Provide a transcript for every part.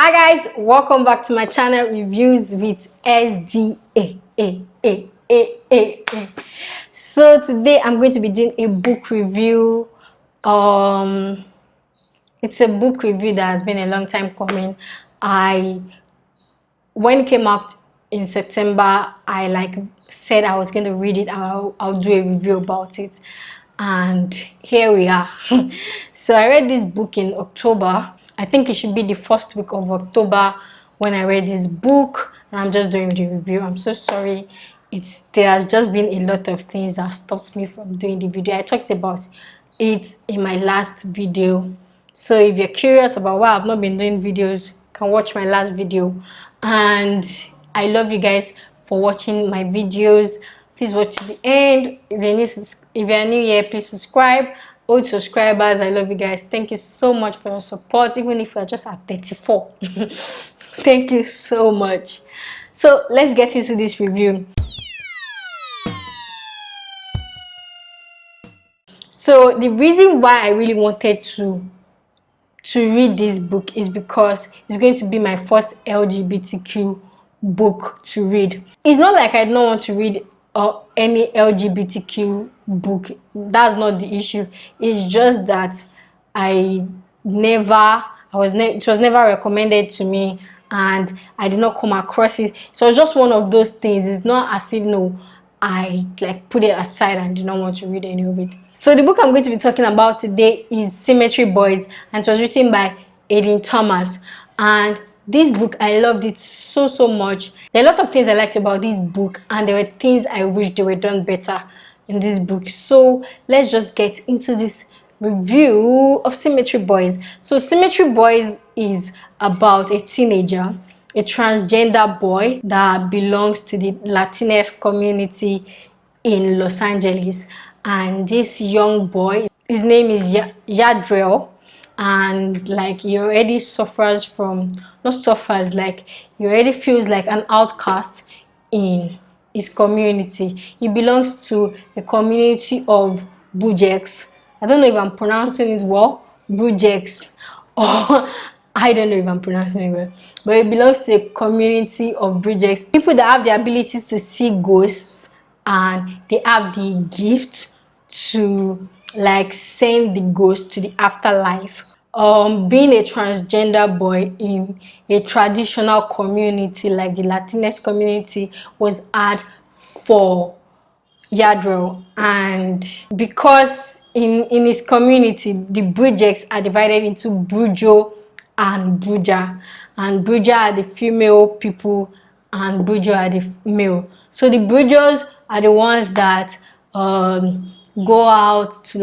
Hi guys, welcome back to my channel, Reviews with SDA. So today I'm going to be doing a book review. It's a book review that has been a long time coming. When it came out in September, I said I was going to read it and I'll do a review about it. And here we are. So I read this book in October. I think it should be the first week of October when I read this book, and I'm just doing the review. I'm so sorry. There has just been a lot of things that stopped me from doing the video. I talked about it in my last video. So if you're curious about why I've not been doing videos, you can watch my last video. And I love you guys for watching my videos. Please watch to the end. If you're new here, please subscribe. Old subscribers, I love you guys. Thank you so much for your support, even if you're just at 34. Thank you so much. So let's get into this review. So the reason why I really wanted to read this book is because it's going to be my first LGBTQ book to read. It's not like I don't want to read any LGBTQ book. That's not the issue. It's just that it was never recommended to me and I did not come across it. So it's just one of those things. It's not as if I put it aside and did not want to read any of it. So the book I'm going to be talking about today is Symmetry Boys, and it was written by Aiden Thomas. And this book, I loved it so much. There are a lot of things I liked about this book, and there were things I wish they were done better in this book. So let's just get into this review of Symmetry Boys. So Symmetry Boys is about a teenager, a transgender boy that belongs to the Latinx community in Los Angeles. And this young boy, his name is Yadriel, and he already suffers from, not suffers, he already feels like an outcast in his community. He belongs to a community of Bujeks. I don't know if I'm pronouncing it well, Bujeks, or I don't know if I'm pronouncing it well, but it belongs to a community of Bujeks, people that have the ability to see ghosts, and they have the gift to send the ghost to the afterlife. Being a transgender boy in a traditional community like the Latinx community was hard for Yadro, and because in his community the Bujeks are divided into Bujo and Buja, and Buja are the female people and Bujo are the male. So the Bujos are the ones that go out to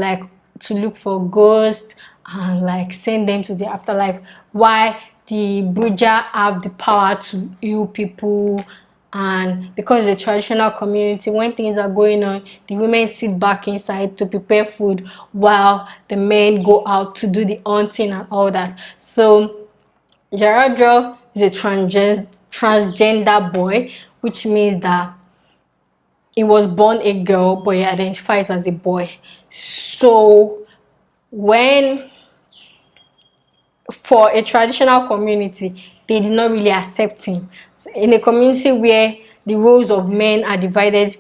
look for ghosts and send them to the afterlife, while the Buja have the power to heal people. And because the traditional community, when things are going on, the women sit back inside to prepare food while the men go out to do the hunting and all that. So Yaradro is a transgender boy, which means that he was born a girl but he identifies as a boy. So for a traditional community, they did not really accept him. So in a community where the roles of men are divided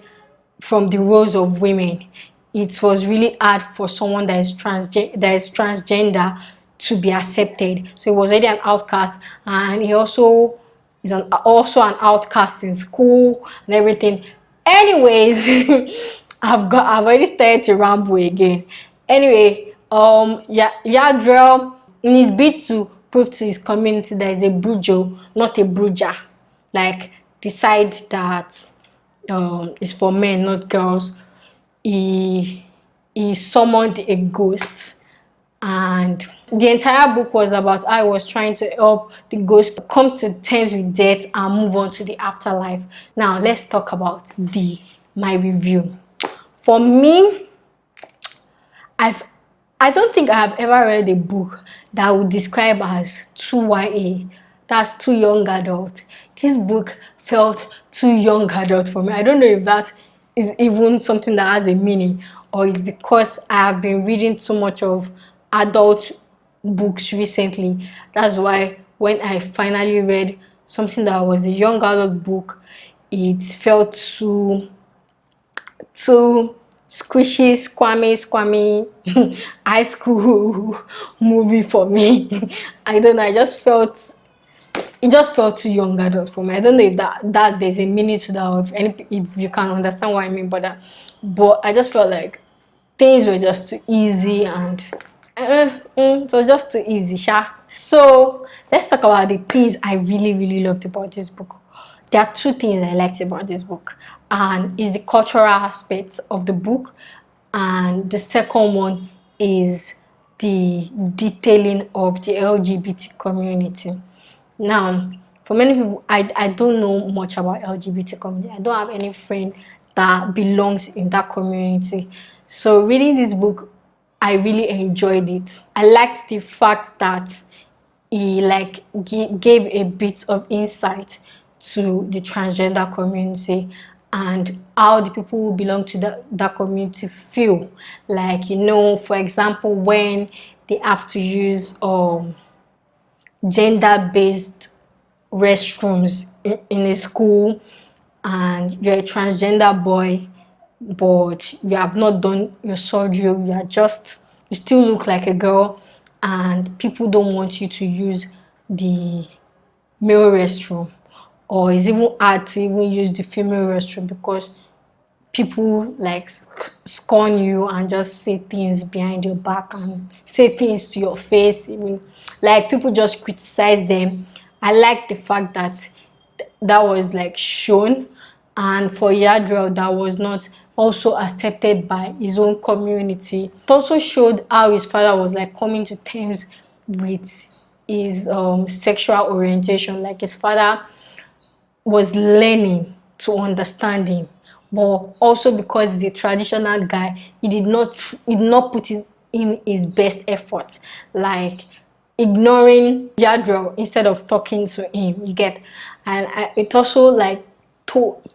from the roles of women, it was really hard for someone that is transgender to be accepted. So he was already an outcast, and he also is also an outcast in school and everything. Anyways, I've already started to ramble again. Anyway, Yadriel, in his bid to prove to his community that he's a Bujo, not a Bruja, decide that it's for men, not girls, he summoned a ghost. And the entire book was about how I was trying to help the ghost come to terms with death and move on to the afterlife. Now let's talk about my review. For me, I don't think I have ever read a book that I would describe as too YA. That's too young adult. This book felt too young adult for me. I don't know if that is even something that has a meaning, or it's because I have been reading too much of adult books recently. That's why when I finally read something that was a young adult book, it felt too squishy, squammy high school movie for me. I don't know, it just felt too young adult for me. I don't know if that there's a meaning to that, or if you can understand what I mean by that. But I just felt like things were just too easy, and it was just too easy, sha. So let's talk about the things I really loved about this book. There are two things I liked about this book, and is the cultural aspect of the book, and the second one is the detailing of the LGBT community. Now, for many people, I don't know much about LGBT community. I don't have any friend that belongs in that community. So reading this book, I really enjoyed it. I liked the fact that he like gave a bit of insight to the transgender community and how the people who belong to that community feel. Like, for example, when they have to use gender-based restrooms in a school, and you're a transgender boy, but you have not done your surgery, you still look like a girl, and people don't want you to use the male restroom, or it's even hard to even use the female restroom because people like scorn you and just say things behind your back and say things to your face, even like people just criticize them. I like the fact that that was like shown, and for Yadriel that was not also accepted by his own community. It also showed how his father was like coming to terms with his sexual orientation. Like his father was learning to understand him, but also because he's a traditional guy, he did not put in his best effort, like ignoring Yadro instead of talking to him. You get, and it also like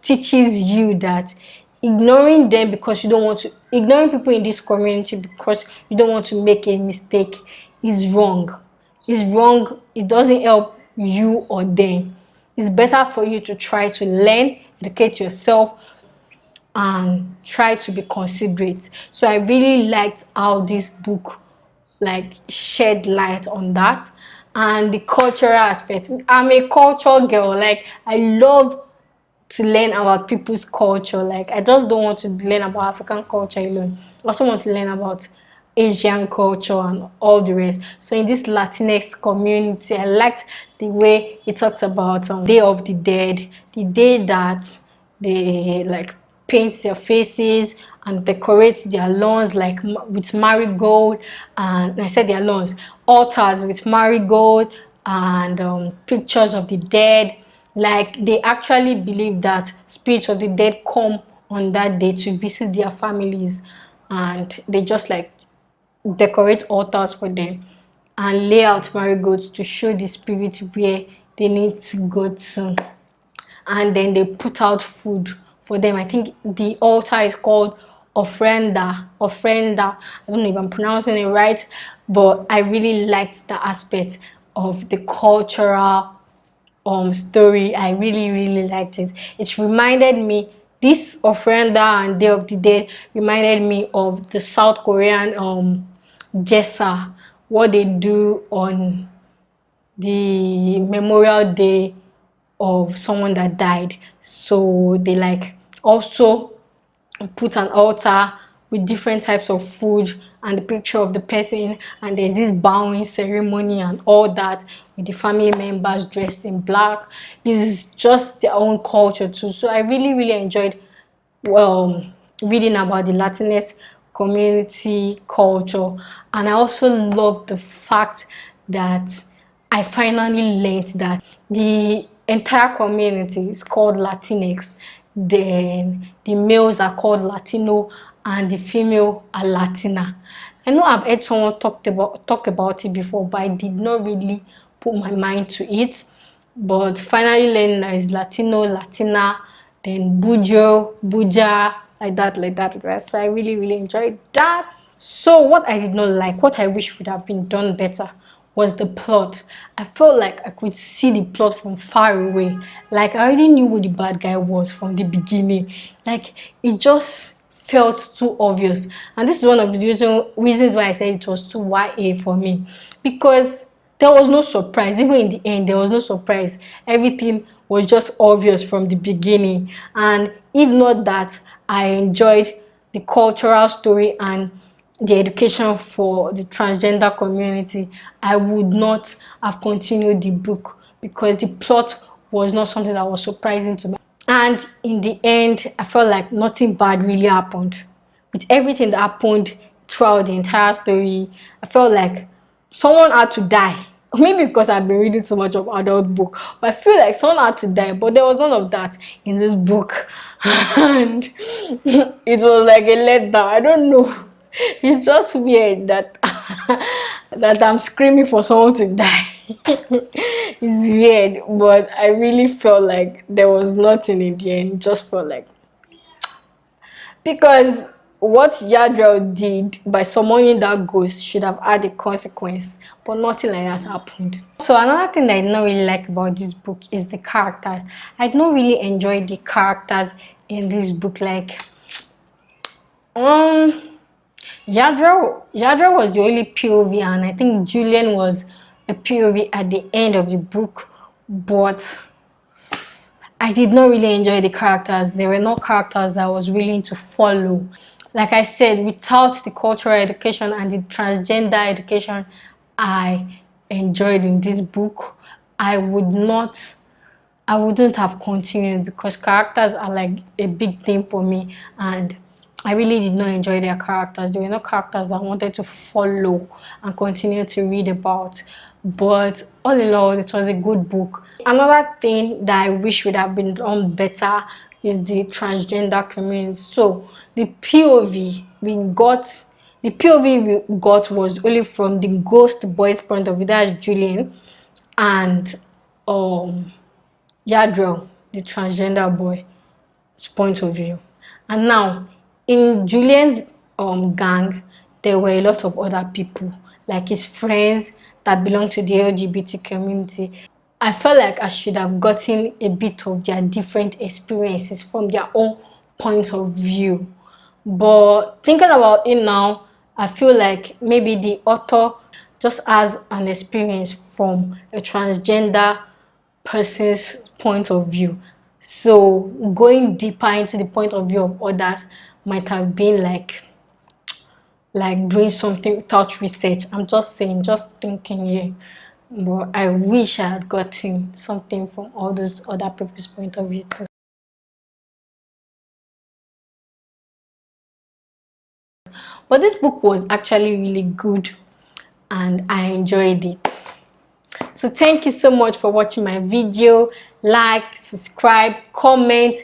teaches you that ignoring people in this community because you don't want to make a mistake is wrong. Is wrong. It doesn't help you or them. It's better for you to try to learn, educate yourself, and try to be considerate. So I really liked how this book like shed light on that, and the cultural aspect. I'm a cultural girl. Like I love to learn about people's culture. Like I just don't want to learn about African culture alone. I also want to learn about Asian culture and all the rest. So in this Latinx community, I liked the way it talked about Day of the Dead, the day that they like paint their faces and decorate their lawns like with marigold, and I said their lawns, altars with marigold, and pictures of the dead. Like they actually believe that spirits of the dead come on that day to visit their families, and they just like decorate altars for them and lay out marigolds to show the spirit where they need to go to. And then they put out food for them. I think the altar is called ofrenda. I don't know if I'm pronouncing it right, but I really liked the aspect of the cultural story. I really liked it. It reminded me, this ofrenda and Day of the Dead reminded me of the South Korean jesa, what they do on the memorial day of someone that died. So they like also put an altar with different types of food and the picture of the person, and there's this bowing ceremony and all that with the family members dressed in black. It's just their own culture too. So I really enjoyed reading about the Latinx community culture, and I also love the fact that I finally learned that the entire community is called Latinx. Then the males are called Latino and the female are Latina. I know I've heard someone talk about it before, but I did not really put my mind to it. But finally learning that it's Latino, Latina, then Bujo, Buja, like that. So I really enjoyed that. So what I did not like, what I wish would have been done better, was the plot. I felt like I could see the plot from far away. Like I already knew who the bad guy was from the beginning. Like it just felt too obvious. And this is one of the reasons why I said it was too YA for me. Because there was no surprise. Even in the end, there was no surprise. Everything was just obvious from the beginning. And if not that, I enjoyed the cultural story and the education for the transgender community, I would not have continued the book because the plot was not something that was surprising to me. And in the end, I felt like nothing bad really happened. With everything that happened throughout the entire story, I felt like someone had to die. Maybe because I've been reading so much of adult book, but I feel like someone had to die. But there was none of that in this book, and it was like a letdown. I don't know. It's just weird that that I'm screaming for someone to die. It's weird, but I really felt like there was nothing in the end. It just felt like, because what Yadril did by summoning that ghost should have had a consequence, but nothing like that happened. So another thing that I did not really like about this book is the characters. I did not really enjoy the characters in this book. Like Yadra was the only POV, and I think Julian was a POV at the end of the book, but I did not really enjoy the characters. There were no characters that I was willing to follow. Like I said, without the cultural education and the transgender education I enjoyed in this book, I wouldn't have continued, because characters are like a big thing for me, and I really did not enjoy their characters. They were not characters I wanted to follow and continue to read about. But all in all, it was a good book. Another thing that I wish would have been done better is the transgender community. So the POV we got was only from the ghost boy's point of view, that's Julian, and Yadro, the transgender boy's point of view. And now, in Julian's gang, there were a lot of other people, like his friends that belong to the LGBT community. I felt like I should have gotten a bit of their different experiences from their own point of view. But thinking about it now, I feel like maybe the author just has an experience from a transgender person's point of view. So going deeper into the point of view of others might have been like doing something without research. I'm just saying, just thinking here. But I wish I had gotten something from all those other people's point of view too. But this book was actually really good and I enjoyed it. So thank you so much for watching my video. Like, subscribe, comment.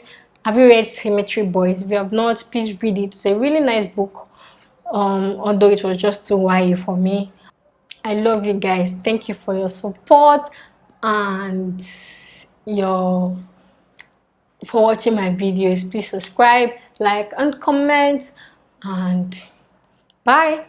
Have you read Symmetry Boys? If you have not, please read it. It's a really nice book, although it was just too YA for me. I love you guys. Thank you for your support and for watching my videos. Please subscribe, like, and comment, and bye.